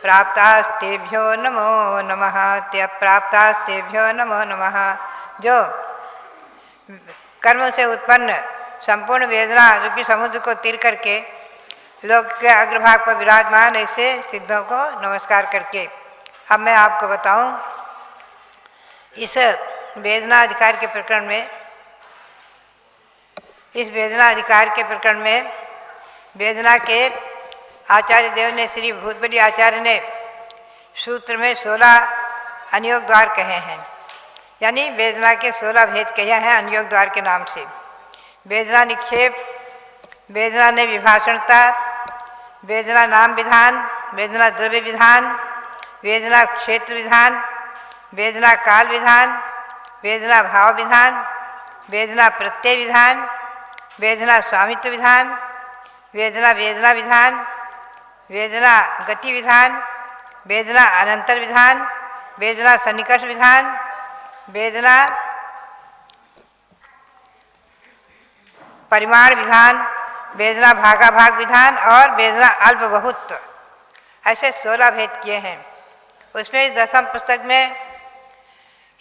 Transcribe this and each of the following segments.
प्राप्तास्तेभ्यो नमो नमः, प्राप्तास्तेभ्यो नमो नमः। जो कर्म से उत्पन्न संपूर्ण वेदना रूपी समुद्र को तीर करके लोक के अग्रभाग पर विराजमान ऐसे सिद्धों को नमस्कार करके अब मैं आपको बताऊं इस वेदना अधिकार के प्रकरण में। इस वेदना अधिकार के प्रकरण में वेदना के आचार्य देव ने, श्री भूतबली आचार्य ने सूत्र में 16 अनुयोग द्वार कहे हैं, यानी वेदना के 16 भेद कहे हैं अनुयोग द्वार के नाम से। वेदना निक्षेप, वेदना ने विभाषणता, वेदना नाम विधान, वेदना द्रव्य विधान, वेदना क्षेत्र विधान, वेदना काल विधान, वेदना भाव विधान, वेदना प्रत्यय विधान, वेदना स्वामित्व विधान, वेदना वेदना विधान, वेदना गति विधान, वेदना अनंतर विधान, वेदना सन्निकर्ष विधान, वेदना परिमाण विधान, वेदना भागाभाग विधान और वेदना अल्प बहुत्व, ऐसे 16 भेद किए हैं। उसमें इस 10वीं पुस्तक में,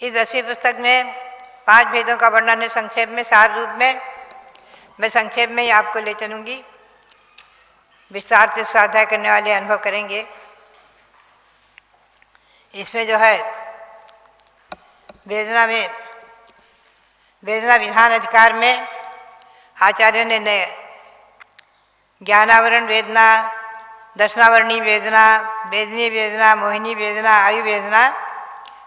इस 10वीं पुस्तक में 5 भेदों का वर्णन है संक्षेप में, सार रूप में। मैं संक्षेप में ही आपको ले चलूँगी, विस्तार से स्वाध्याय करने वाले अनुभव करेंगे। इसमें जो है वेदना में, वेदना विधान अधिकार में आचार्यों ने ज्ञानावरण वेदना, दर्शनावरणी वेदना, वेदनी वेदना, मोहिनी वेदना, आयु वेदना,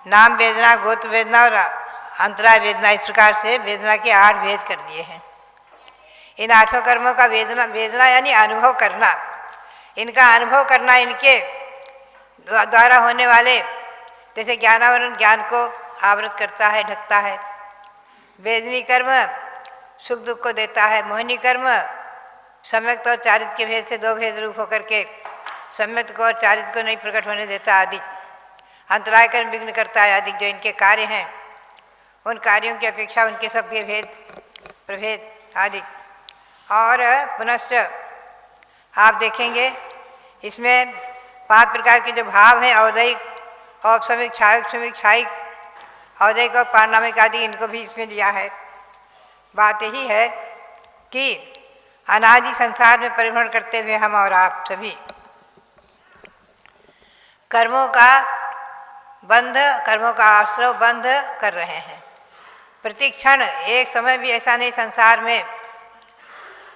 नाम वेदना, गोत्र वेदना और अंतराय वेदना, इस प्रकार से वेदना के 8 भेद कर दिए हैं। इन 8 कर्मों का वेदना, वेदना यानी अनुभव करना, इनका अनुभव करना, इनके द्वारा होने वाले, जैसे ज्ञानावरण ज्ञान को आवृत करता है, ढकता है। वेदनी कर्म सुख दुख को देता है। मोहिनी कर्म सम्यक्त और चारित्र के भेद से 2 भेद रूप होकर के सम्यक्त को और चारित्र को नहीं प्रकट होने देता आदि। अंतराय कर्म विघ्न करता है आदि। जो इनके कार्य हैं उन कार्यों की अपेक्षा उनके सबके भेद प्रभेद आदि। और पुनश्च आप देखेंगे इसमें 5 प्रकार के जो भाव हैं, औदैहिक, औपसमिक, क्षायिक, क्षमिक, क्षायिक, औदैहिक और पारणामिक आदि, इनको भी इसमें लिया है। बात यही है कि अनादि संसार में परिभ्रमण करते हुए हम और आप सभी कर्मों का बंध, कर्मों का आश्रय बंध कर रहे हैं। प्रति क्षण एक समय भी ऐसा नहीं संसार में,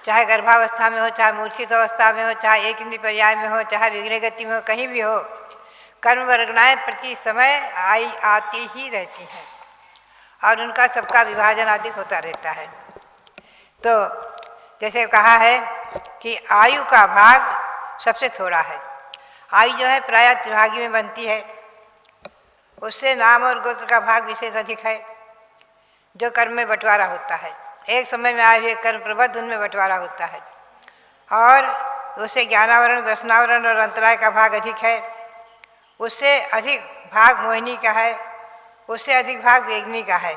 चाहे गर्भावस्था में हो, चाहे मूर्छित अवस्था में हो, चाहे एक इंद्रिय पर्याय में हो, चाहे विघ्न गति में हो, कहीं भी हो, कर्म वर्गनाएँ प्रति समय आती ही रहती हैं और उनका सबका विभाजन आदि होता रहता है। तो जैसे कहा है कि आयु का भाग सबसे थोड़ा है। आयु जो है प्रायः त्रिभागी में बनती है, उससे नाम और गोत्र का भाग विशेष अधिक है, जो कर्म में बंटवारा होता है। एक समय में आए हुए कर्म प्रबद्ध उनमें बंटवारा होता है और उससे ज्ञानावरण, दर्शनावरण और अंतराय का भाग अधिक है। उससे अधिक भाग मोहिनी का है, उससे अधिक भाग वेदनी का है,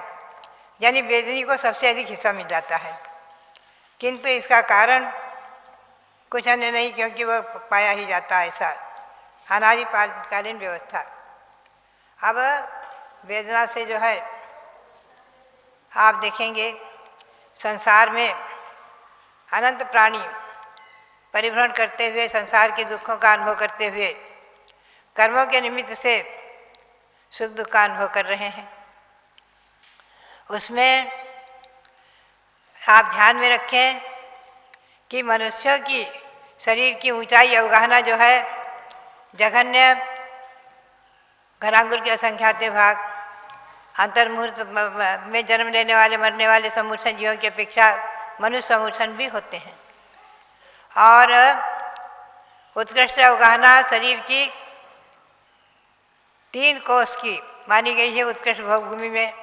यानी वेदनी को सबसे अधिक हिस्सा मिल जाता है। किंतु इसका कारण कुछ अन्य नहीं, क्योंकि वह पाया ही जाता है ऐसा अनादिकालीन व्यवस्था। अब वेदना से जो है आप देखेंगे संसार में अनंत प्राणी परिभ्रमण करते हुए, संसार के दुखों का अनुभव करते हुए, कर्मों के निमित्त से सुख दुख का अनुभव कर रहे हैं। उसमें आप ध्यान में रखें कि मनुष्यों की शरीर की ऊंचाई अवगाहना जो है, जघन्य घनांगुल के असंख्यात भाग, अंतर्मुहूर्त में जन्म लेने वाले मरने वाले समूर्छन जीवों की अपेक्षा मनुष्य समूर्छन भी होते हैं। और उत्कृष्ट अवगाहना शरीर की 3 कोष की मानी गई है उत्कृष्ट भोगभूमि में,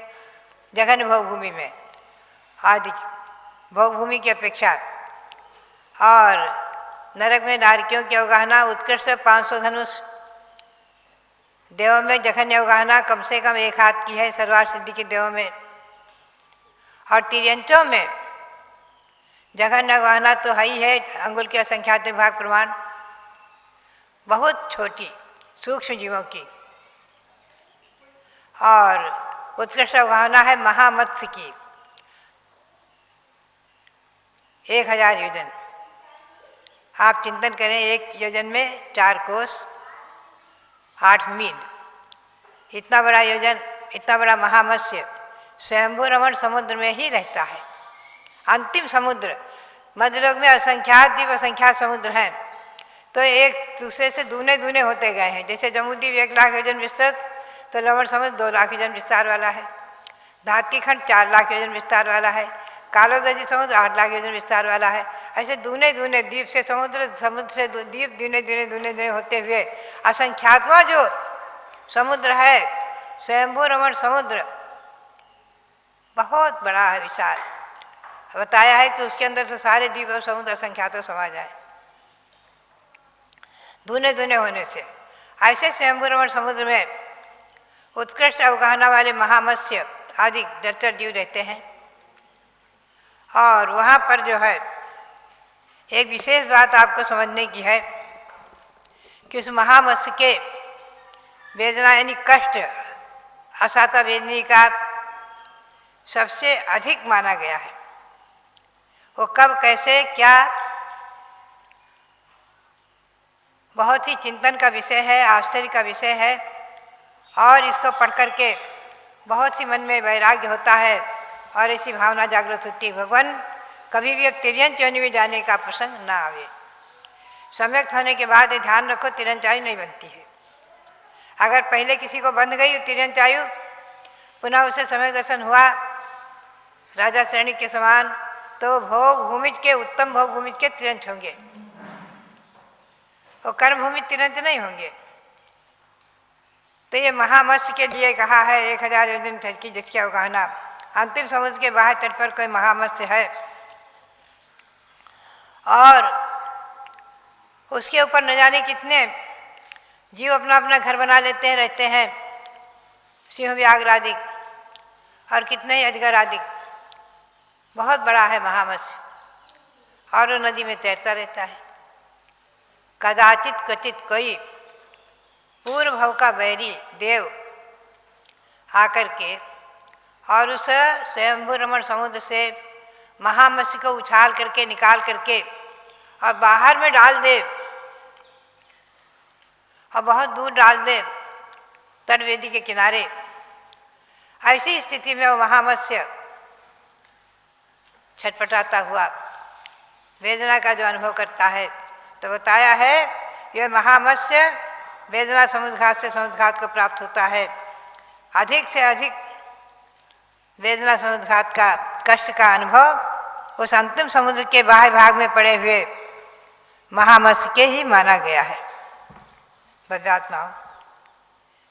जघन्य भोगभूमि में आदि भोगभूमि की अपेक्षा। और नरक में नारकियों की अवगाहना उत्कृष्ट 500 धनुष, देवों में जघन्य अवगाहना कम से कम 1 हाथ की है सर्वार्थ सिद्धि के देवों में। और तिर्यंचों में जघन्य अवगाहना तो है ही है, अंगुल के असंख्यात भाग प्रमाण, बहुत छोटी सूक्ष्म जीवों की, और उत्कृष्ट अवगाहना है महामत्स्य की 1000 योजन। आप चिंतन करें, 1 योजन में 4 कोस 8 मील, इतना बड़ा योजन, इतना बड़ा महामत्स्य स्वयंभू रमण समुद्र में ही रहता है। अंतिम समुद्र, मध्यलोक में असंख्यात द्वीप असंख्यात समुद्र हैं, तो एक दूसरे से दूने दूने होते गए हैं। जैसे जम्बूद्वीप 1 लाख योजन विस्तृत, तो लवण समुद्र 2 लाख योजन विस्तार वाला है। धातकी खंड 4 लाख योजन विस्तार वाला है। कालोदजी समुद्र 8 लाख योजन विस्तार वाला है। ऐसे दूने दूने द्वीप से समुद्र, समुद्र से द्वीप, दूने दूने दूने दूने होते हुए असंख्यातवां जो समुद्र है, स्वयंभू रमण समुद्र बहुत बड़ा है, विशाल। बताया है कि उसके अंदर तो सारे द्वीप और समुद्र असंख्यातों समा जाए दूने दूने होने से। ऐसे स्वयंभू रमण समुद्र में उत्कृष्ट अवगाहना वाले महामत्स्य आदि जलचर जीव रहते हैं। और वहाँ पर जो है एक विशेष बात आपको समझने की है कि उस महामत्स्य के वेदना यानी कष्ट असाता वेदनी का सबसे अधिक माना गया है। वो कब, कैसे, क्या, बहुत ही चिंतन का विषय है, आश्चर्य का विषय है। और इसको पढ़ कर के बहुत ही मन में वैराग्य होता है और ऐसी भावना जागृत होती है, भगवान कभी भी अब तिर्यंत योनि में जाने का प्रसंग ना आवे। सम्यक होने के बाद ये ध्यान रखो, तिर्यंत आयु नहीं बनती है। अगर पहले किसी को बंध गई तिर्यंत आयु, पुनः उसे सम्यक दर्शन हुआ राजा श्रेणी के समान, तो भोग भूमिज के, उत्तम भोग भूमिज के तिरंत होंगे, वो कर्म भूमि तिरंत नहीं होंगे। तो ये महामत्स्य के लिए कहा है 1000 योजन तट की, जिसकी अवगाहना अंतिम समुद्र के बाहर तट पर कोई महामत्स्य है और उसके ऊपर न जाने कितने जीव अपना अपना घर बना लेते हैं, रहते हैं, सिंह व्याघ्र आदि और कितने ही अजगर आदि। बहुत बड़ा है महामत्स्य और वो नदी में तैरता रहता है। कदाचित क्वचित कोई पूर्व भव का बैरी देव आकर के और उस स्वयंभू रमण समुद्र से महामत्स्य को उछाल करके, निकाल करके और बाहर में डाल दे और बहुत दूर डाल दे तटवेदी के किनारे। ऐसी स्थिति में वो महामत्स्य छटपटाता हुआ वेदना का जो अनुभव करता है, तो बताया है यह महामत्स्य वेदना समुद्रघात से समुद्रघात को प्राप्त होता है। अधिक से अधिक वेदना समुद्रघात का कष्ट का अनुभव उस अंतिम समुद्र के बाह्य भाग में पड़े हुए महामत्स्य के ही माना गया है। बद्यात्माओं,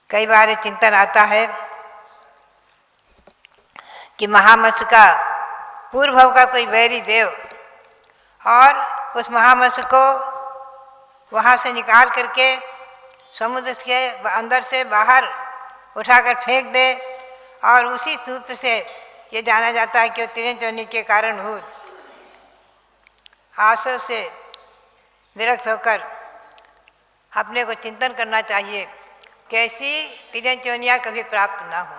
कई बार ये चिंतन आता है कि महामत्स्य का पूर्व भव का कोई वैरी देव और उस महामत्स्य को वहाँ से निकाल करके समुद्र के अंदर से बाहर उठाकर फेंक दे और उसी सूत्र से ये जाना जाता है कि वो तिरंत योनि के कारणभूत आशय से विरक्त होकर अपने को चिंतन करना चाहिए, कैसी तिरंत योनियाँ कभी प्राप्त ना हो।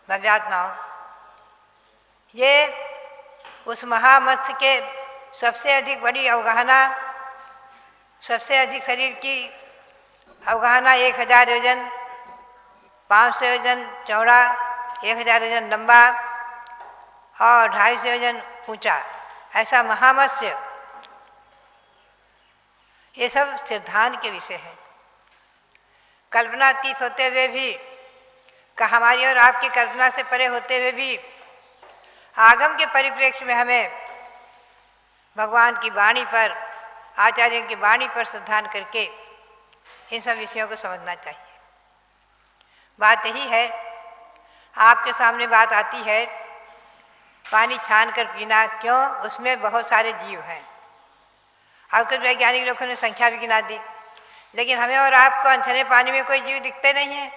भव्यात्माओं, ये उस महामत्स्य के सबसे अधिक बड़ी अवगाहना, सबसे अधिक शरीर की अवगाहना 1000 योजन, 500 योजन चौड़ा, 1000 योजन लंबा और 250 योजन ऊंचा, ऐसा महामत्स्य। ये सब सिद्धांत के विषय है। कल्पनातीत होते हुए भी, हमारी और आपकी कल्पना से परे होते हुए भी आगम के परिप्रेक्ष्य में हमें भगवान की वाणी पर, आचार्यों की वाणी पर श्रद्धान करके इन सब विषयों को समझना चाहिए। बात यही है, आपके सामने बात आती है पानी छान कर पीना, क्यों? उसमें बहुत सारे जीव हैं और कुछ वैज्ञानिक लोगों ने संख्या भी गिना दी, लेकिन हमें और आपको अनछने पानी में कोई जीव दिखते नहीं है।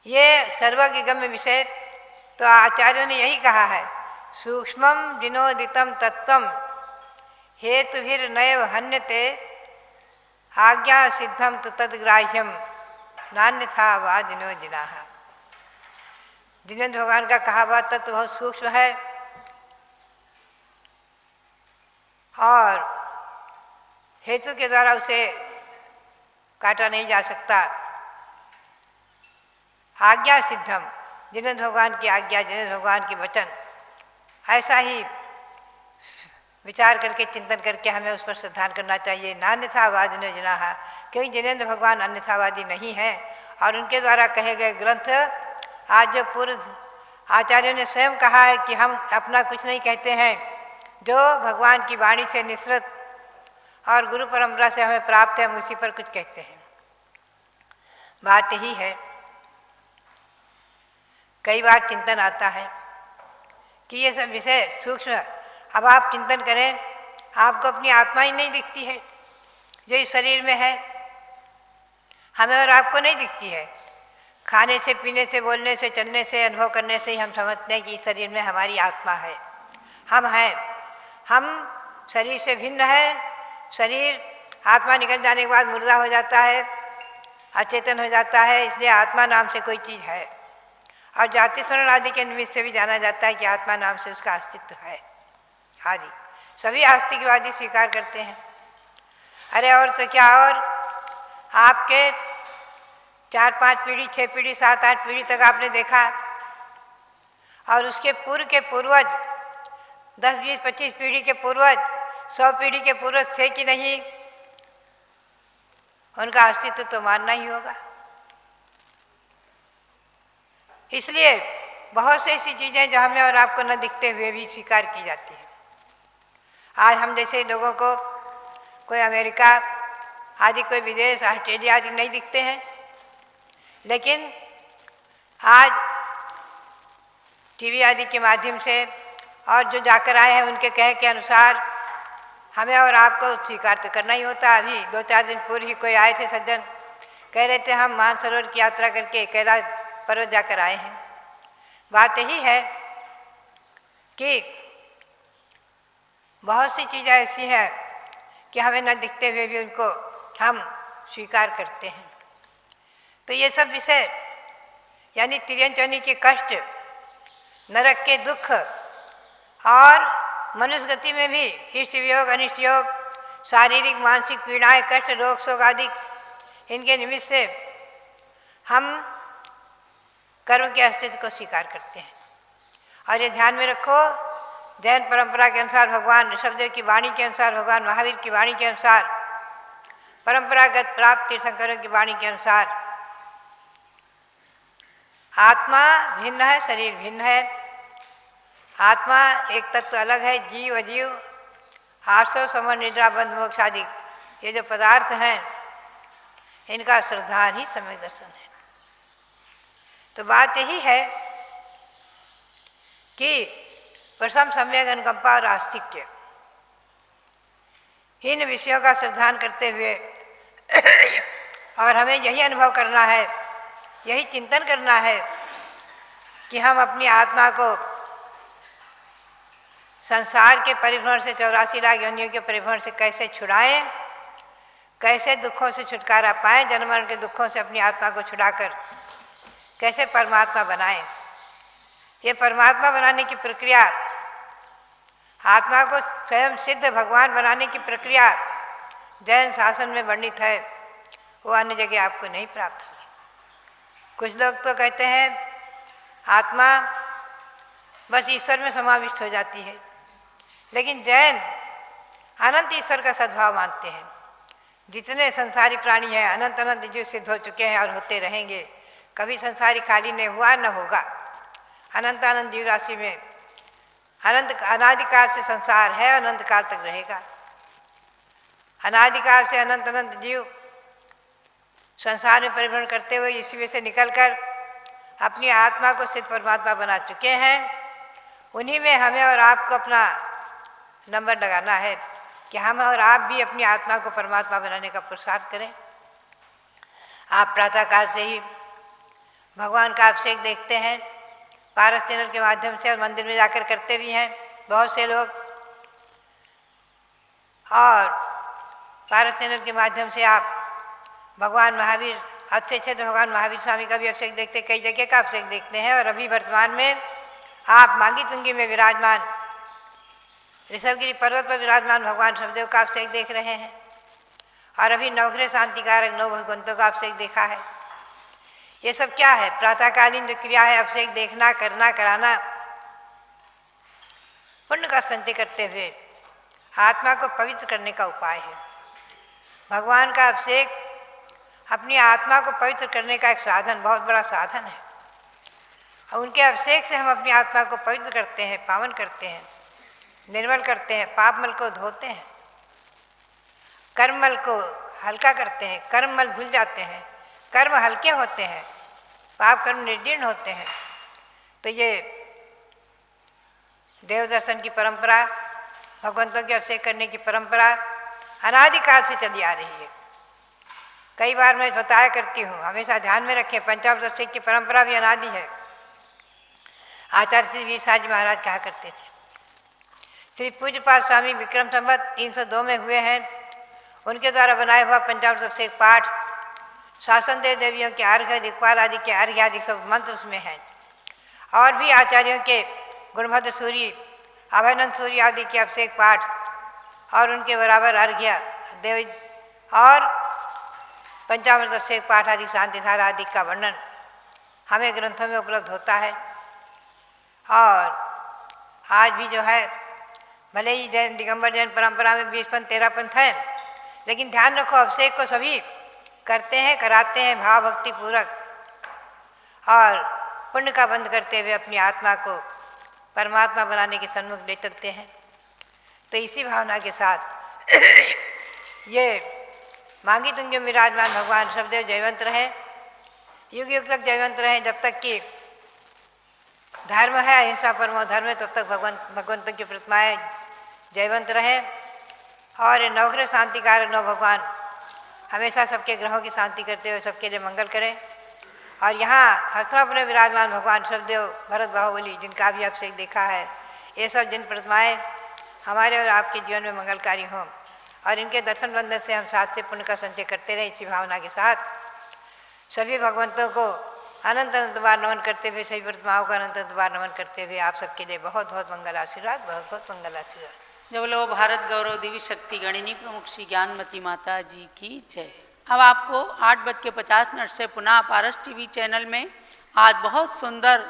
ये सर्वज्ञगम्य विषय। तो आचार्यों ने यही कहा है, सूक्ष्मम विनोदितम तत्वम हेतुभिर्नैव हन्यते आज्ञा सिद्धम तो तदग्राह्यम नान्यथा वादिनो जिनाः। जिनेंद्र भगवान का कहा हुआ तत्व बहुत सूक्ष्म है और हेतु के द्वारा उसे काटा नहीं जा सकता। आज्ञा सिद्धम, जिनेंद्र भगवान की आज्ञा, जिनेंद्र भगवान की वचन, ऐसा ही विचार करके चिंतन करके हमें उस पर श्रद्धा करना चाहिए। नान्यथावादिनो जिनाः, क्योंकि जिनेंद्र भगवान अन्यथावादी नहीं है और उनके द्वारा कहे गए ग्रंथ, आज जो पूर्व आचार्यों ने स्वयं कहा है कि हम अपना कुछ नहीं कहते हैं, जो भगवान की वाणी से निसृत और गुरु परंपरा से हमें प्राप्त है, हम उसी पर कुछ कहते हैं। बात यही है, कई बार चिंतन आता है कि ये सब विषय सूक्ष्म, अब आप चिंतन करें, आपको अपनी आत्मा ही नहीं दिखती है जो इस शरीर में है, हमें और आपको नहीं दिखती है। खाने से, पीने से, बोलने से, चलने से, अनुभव करने से ही हम समझते हैं कि इस शरीर में हमारी आत्मा है, हम हैं। हम शरीर से भिन्न है। शरीर आत्मा निकल जाने के बाद मुर्दा हो जाता है, अचेतन हो जाता है, इसलिए आत्मा नाम से कोई चीज़ है। और जाति स्वर्ण आदि के निमित्त से भी जाना जाता है कि आत्मा नाम से उसका अस्तित्व है आदि। सभी आस्तिकवादी स्वीकार करते हैं। अरे और तो क्या, और आपके 4-5 पीढ़ी, 6 पीढ़ी, 7-8 पीढ़ी तक आपने देखा, और उसके पूर्व के पूर्वज 10-20-25 पीढ़ी के पूर्वज, 100 पीढ़ी के पूर्वज थे कि नहीं, उनका अस्तित्व तो मानना ही होगा। इसलिए बहुत सी ऐसी चीज़ें जो हमें और आपको न दिखते हुए भी स्वीकार की जाती है। आज हम जैसे लोगों को कोई अमेरिका आदि, कोई विदेश, ऑस्ट्रेलिया आदि नहीं दिखते हैं, लेकिन आज टीवी आदि के माध्यम से और जो जाकर आए हैं उनके कहे के अनुसार हमें और आपको स्वीकार तो करना ही होता। अभी 2-4 दिन पूर्व ही कोई आए थे सज्जन, कह रहे थे हम मानसरोवर की यात्रा करके कैलाश पर्वत जाकर आए हैं। बात यही है कि बहुत सी चीज़ें ऐसी हैं कि हमें न दिखते हुए भी उनको हम स्वीकार करते हैं। तो ये सब विषय यानी तिर्यंचनी के कष्ट, नरक के दुख और मनुष्य गति में भी इष्ट वियोग, अनिष्ट योग, शारीरिक मानसिक पीड़ाएं, कष्ट, रोग, शोक आदि, इनके निमित्त से हम कर्म के अस्तित्व को स्वीकार करते हैं। और ये ध्यान में रखो, जैन परंपरा के अनुसार, भगवान ऋषभदेव की वाणी के अनुसार, भगवान महावीर की वाणी के अनुसार, परंपरागत प्राप्त तीर्थंकरों की वाणी के अनुसार, आत्मा भिन्न है, शरीर भिन्न है। आत्मा एक तत्व अलग है, जीव अजीव, आर्सव समर निद्रा बंध मोक्ष आदि ये जो पदार्थ हैं, इनका श्रद्धा ही सम्यक दर्शन है। तो बात यही है कि प्रथम सम्यक अनुकंपा और आस्तिक्य, इन विषयों का श्रद्धान करते हुए और हमें यही अनुभव करना है, यही चिंतन करना है कि हम अपनी आत्मा को संसार के परिभ्रमण से, 84 लाख योनियों के परिभ्रमण से कैसे छुड़ाएं, कैसे दुखों से छुटकारा पाएं, जन्म मरण के दुखों से अपनी आत्मा को छुड़ाकर कैसे परमात्मा बनाएं। ये परमात्मा बनाने की प्रक्रिया, आत्मा को स्वयं सिद्ध भगवान बनाने की प्रक्रिया जैन शासन में वर्णित है, वो अन्य जगह आपको नहीं प्राप्त होगी। कुछ लोग तो कहते हैं आत्मा बस ईश्वर में समाविष्ट हो जाती है, लेकिन जैन अनंत ईश्वर का सद्भाव मानते हैं। जितने संसारी प्राणी हैं, अनंत अनंत जीव सिद्ध हो चुके हैं और होते रहेंगे, कभी संसारी खाली नहीं हुआ, न होगा। अनंत अनंत जीव राशि में अनंत अनादिकाल से संसार है, अनंत काल तक रहेगा। अनादिकाल से अनंत अनंत जीव संसार में परिभ्रमण करते हुए इसी से निकलकर अपनी आत्मा को सिद्ध परमात्मा बना चुके हैं। उन्हीं में हमें और आपको अपना नंबर लगाना है कि हम और आप भी अपनी आत्मा को परमात्मा बनाने का पुरुषार्थ करें। आप प्रातःकाल से ही भगवान का अभिषेक देखते हैं, पारस चैनल के माध्यम से, और मंदिर में जाकर करते भी हैं बहुत से लोग। और पारस के माध्यम से आप भगवान महावीर, अच्छे अच्छे तो भगवान महावीर स्वामी का भी अभिषेक देखते, कई जगह का अभिषेक देखते हैं। और अभी वर्तमान में आप मांगी तुंगी में विराजमान, ऋषभगिरी पर्वत पर विराजमान भगवान शनिदेव का अभिषेक देख रहे हैं। और अभी नवग्रह शांतिकारक 9 भगवंतों का अभिषेक देखा है। ये सब क्या है? प्रातःकालीन जो क्रिया है, अभिषेक देखना, करना, कराना, पुण्य का संचय करते हुए आत्मा को पवित्र करने का उपाय है। भगवान का अभिषेक अपनी आत्मा को पवित्र करने का एक साधन, बहुत बड़ा साधन है। और उनके अभिषेक से हम अपनी आत्मा को पवित्र करते हैं, पावन करते हैं, निर्मल करते हैं, पापमल को धोते हैं, कर्ममल को हल्का करते हैं, कर्ममल धुल जाते हैं, कर्म हल्के होते हैं, पाप कर्म निर्जीर्ण होते हैं। तो ये देव दर्शन की परंपरा, भगवंतों के अभिषेक करने की परंपरा अनादिकाल से चली आ रही है। कई बार मैं बताया करती हूँ, हमेशा ध्यान में रखें, पंचामृत अभिषेक की परंपरा भी अनादि है। आचार्य श्री वीर साहब जी महाराज कहा करते थे, श्री पूज्यपाद स्वामी विक्रम संवत 302 में हुए हैं, उनके द्वारा बनाया हुआ पंचामृत अभिषेक पाठ शासन देव देवियों के अर्घ्य, दिक्पाल आदि के अर्घ्य आदि सब मंत्र उसमें हैं। और भी आचार्यों के गुणभद्र सूरी, अभयनंद सूरी आदि के अभिषेक पाठ और उनके बराबर अर्घ्य देव और पंचामृत अभिषेक पाठ आदि, शांतिधारा आदि का वर्णन हमें ग्रंथों में उपलब्ध होता है। और आज भी जो है, भले ही जैन दिगंबर जैन परंपरा में 20 पंथ 13 पंथ हैं, लेकिन ध्यान रखो अभिषेक को सभी करते हैं, कराते हैं भाव भक्ति पूर्वक, और पुण्य का बंध करते हुए अपनी आत्मा को परमात्मा बनाने के सन्मुख ले चलते हैं। तो इसी भावना के साथ ये मांगी तुंगे विराजमान भगवान शनिदेव जयवंत रहे, युग युग तक जयवंत रहे। जब तक कि धर्म है, अहिंसा परमो धर्म है, तब तक भगवंतों की प्रतिमाएं जयवंत रहे। और ये नवग्रह शांतिकारक 9 भगवान हमेशा सबके ग्रहों की शांति करते हुए सबके लिए मंगल करें। और यहाँ हस्तिनापुर में विराजमान भगवान शनिदेव, भरत बाहुबली, जिनका भी अभिषेक देखा है, ये सब जिन प्रतिमाएं हमारे और आपके जीवन में मंगलकारी हों, और इनके दर्शन बंधन से हम साथ से पुण्य का संचय करते रहें। इसी भावना के साथ सभी भगवंतों को अनंत अनंत बार नमन करते हुए, सभी प्रतिमाओं का अनंत अनंत बार नमन करते हुए आप सबके लिए बहुत बहुत मंगल आशीर्वाद, बहुत बहुत मंगल आशीर्वाद। जब लो भारत गौरव देवी शक्ति गणिनी प्रमुख श्री ज्ञानमती माता जी की जय। अब आपको 8:50 से पुनः पारस टीवी चैनल में आज बहुत सुंदर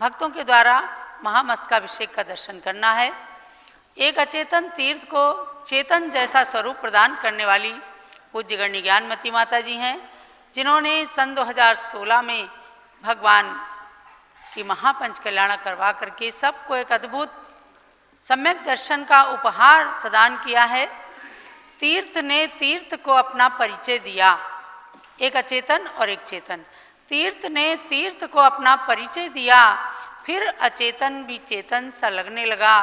भक्तों के द्वारा महामस्तकाभिषेक का दर्शन करना है। एक अचेतन तीर्थ को चेतन जैसा स्वरूप प्रदान करने वाली पूज्य गणनी ज्ञानमती माता जी हैं, जिन्होंने सन 2016 में भगवान की महापंच कल्याण करवा करके सबको एक अद्भुत सम्यक दर्शन का उपहार प्रदान किया है। तीर्थ ने तीर्थ को अपना परिचय दिया, एक अचेतन और एक चेतन। तीर्थ ने तीर्थ को अपना परिचय दिया, फिर अचेतन भी चेतन सा लगने लगा।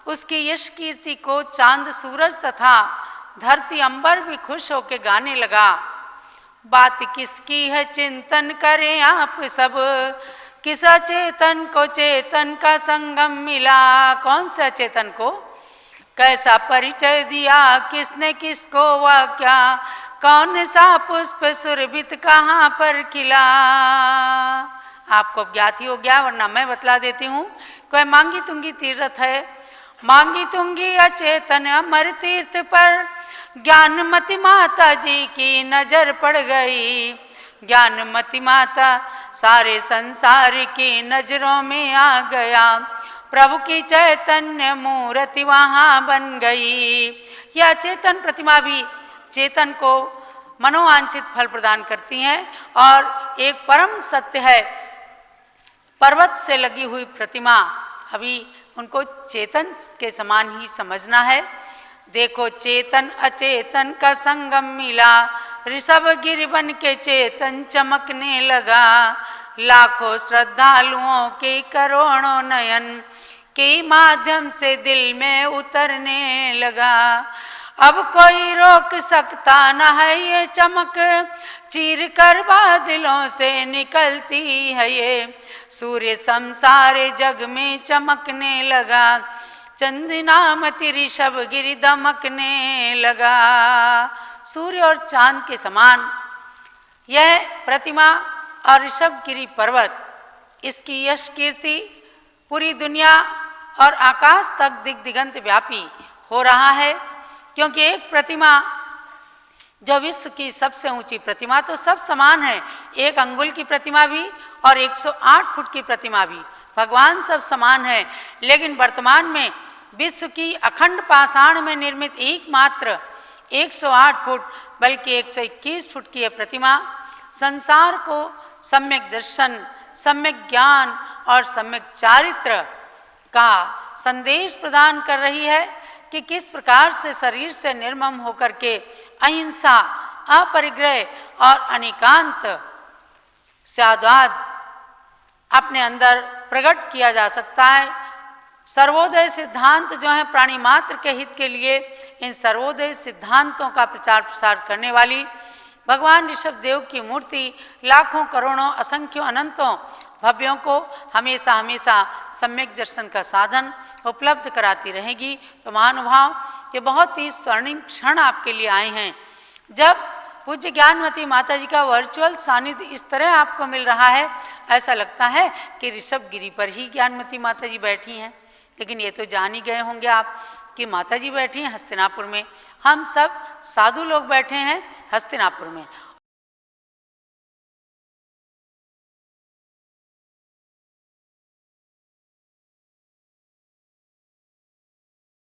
उसकी यश कीर्ति को चांद सूरज तथा धरती अंबर भी खुश होकर गाने लगा। बात किसकी है चिंतन करें आप सब, किस अचेतन को चेतन का संगम मिला। कौन से अचेतन को कैसा परिचय दिया, किसने किसको वह क्या, कौन सा पुष्प सुरभित कहाँ पर खिला। आपको ज्ञात ही हो गया, वरना मैं बतला देती हूँ। कोई मांगी तुंगी तीर्थ है, मांगी तुंगी अचेतन अमर तीर्थ पर ज्ञानमती माता जी की नजर पड़ गई। ज्ञानमती माता सारे संसार की नजरों में आ गया, प्रभु की चैतन्य मूर्ति वहाँ बन गई। यह चेतन प्रतिमा भी चेतन को मनोवांछित फल प्रदान करती हैं। और एक परम सत्य है, पर्वत से लगी हुई प्रतिमा, अभी उनको चेतन के समान ही समझना है। देखो चेतन अचेतन का संगम मिला, ऋषभ गिरि बन के चेतन चमकने लगा। लाखों श्रद्धालुओं के करोड़ों नयन के माध्यम से दिल में उतरने लगा। अब कोई रोक सकता न है ये चमक, चीर कर बादलों से निकलती है ये। सूर्य संसार जग में चमकने लगा, चंदनामति ऋषभ गिरि दमकने लगा। सूर्य और चांद के समान यह प्रतिमा और ऋषभ गिरि पर्वत, इसकी यश कीर्ति पूरी दुनिया और आकाश तक दिग दिगंत व्यापी हो रहा है, क्योंकि एक प्रतिमा जो विश्व की सबसे ऊंची प्रतिमा, तो सब समान है, 1 अंगुल की प्रतिमा भी और 108 फुट की प्रतिमा भी, भगवान सब समान है। लेकिन वर्तमान में विश्व की अखंड पाषाण में निर्मित एकमात्र 108 फुट बल्कि 121 फुट की यह प्रतिमा संसार को सम्यक दर्शन, सम्यक ज्ञान और सम्यक चारित्र का संदेश प्रदान कर रही है कि किस प्रकार से शरीर से निर्मम होकर के अहिंसा, अपरिग्रह और अनिकांत सद्भाव अपने अंदर प्रकट किया जा सकता है। सर्वोदय सिद्धांत जो है प्राणी मात्र के हित के लिए, इन सर्वोदय सिद्धांतों का प्रचार प्रसार करने वाली भगवान ऋषभ देव की मूर्ति लाखों करोड़ों असंख्यों अनंतों भव्यों को हमेशा हमेशा सम्यक दर्शन का साधन उपलब्ध कराती रहेगी। तो महानुभाव, ये बहुत ही स्वर्णिम क्षण आपके लिए आए हैं, जब पूज्य ज्ञानमती माता जी का वर्चुअल सानिध्य इस तरह आपको मिल रहा है, ऐसा लगता है कि ऋषभ गिरि पर ही ज्ञानमती माता जी बैठी हैं। लेकिन ये तो जान ही गए होंगे आप कि माता जी बैठी हैं हस्तिनापुर में, हम सब साधु लोग बैठे हैं हस्तिनापुर में।